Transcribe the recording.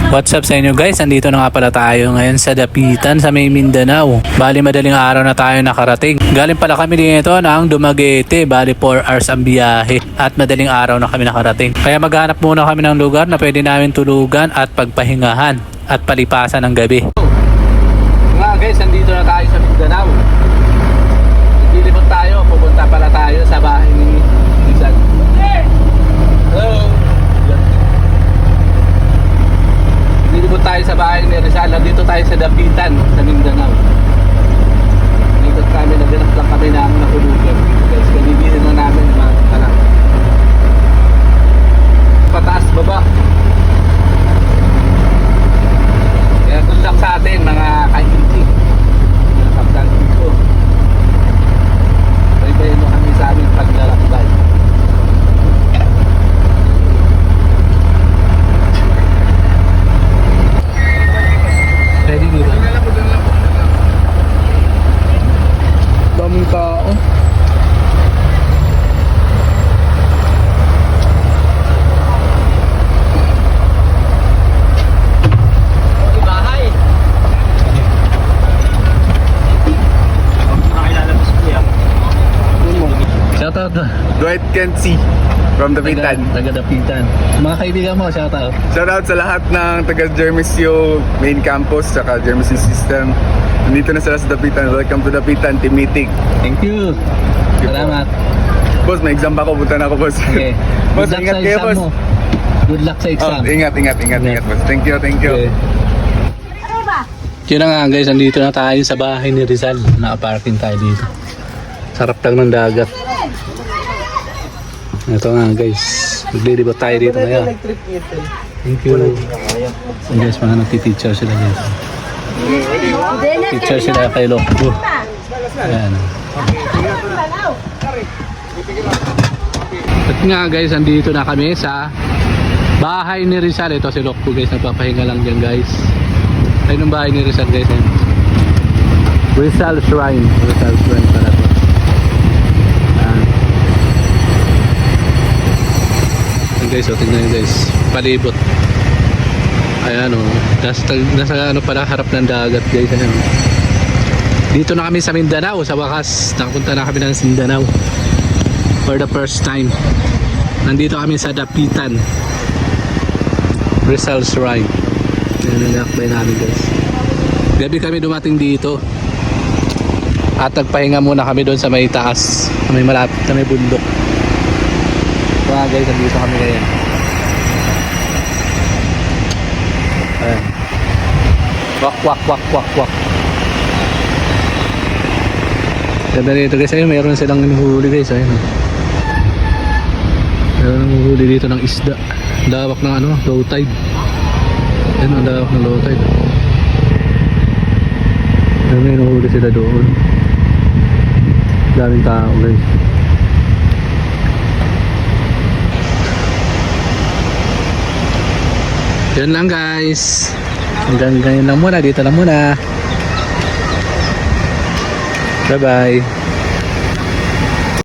What's up sa inyo guys? Andito na nga pala tayo ngayon sa Dapitan sa may Mindanao. Bali madaling araw na tayo nakarating. Galing pala kami dito ng Dumaguete. Bali 4 hours ang biyahe at madaling araw na kami nakarating. Kaya maghanap muna kami ng lugar na pwede namin tulugan at pagpahingahan at palipasan ng gabi. Nga guys, andito na tayo sa Mindanao. Lilibot tayo, pupunta pala tayo sa bahay ni Rizal. Hello! Lilibot tayo sa bahay ni Rizal. Dito tayo sa Dapitan, sa Mindanao. Dito kami, naghanap lang kami ng nahulugan. Guys, kanilihin na namin mga kalang. Pataas, baba. Kaya good luck sa atin mga kahilig. Mga kaptan dito. Pwede mo kami sa aming paglalakbay. Ready dito? Daming tao. Shoutout na. Dwight Kenzie from Dapitan. Taga Dapitan. Mga kaibigan mo, shoutout. Shoutout sa lahat ng taga Germisio main campus saka Germisio system. Nandito na sila sa Dapitan. Welcome to Dapitan, Timitik. Thank you. Salamat. Boss, may exam pa ako. Punta na ako, boss. Okay. Boss, Good luck ingat sa kayo, exam boss. mo. Good luck sa exam. Ingat, boss. Thank you. Okay. Yun na nga guys, andito na tayo sa bahay ni Rizal. Naka-parking tayo dito. Sarap lang ng dagat. Ito nga guys, maglilibot tayo dito ngayon. Thank you. So guys, mga nagtiteacher sila guys. Teacher sila kay Lokbo. Ayan. At nga guys, andito na kami sa bahay ni Rizal. Ito si Lokbo guys, nagpapahinga lang dyan guys. Ayun ang bahay ni Rizal guys. Rizal Shrine. Rizal Shrine pala to. Guys, so tingnan nyo guys, palibot. Ayan o, nasa ano pala, harap ng dagat guys. Ayan. Dito na kami sa Mindanao, sa wakas nakapunta na kami ng Mindanao for the first time. Nandito kami sa Dapitan, Rizal Shrine. Ayan ang nakbay namin guys. Gabi kami dumating dito at nagpahinga muna kami doon sa may taas, sa may malapit na may bundok. Mga guys, nandito kami ngayon. Ayan. Wak. Ganda dito guys, ayun, mayroon silang huli guys. Ayun. Mayroon ng huli dito ng isda. Lawak ng ano, low tide. Ayun, ang lawak ng low tide. Ayun, may huli sila doon. Daming tao guys. Yun lang guys. Hanggang ganyan lang muna. Dito lang muna. Bye bye.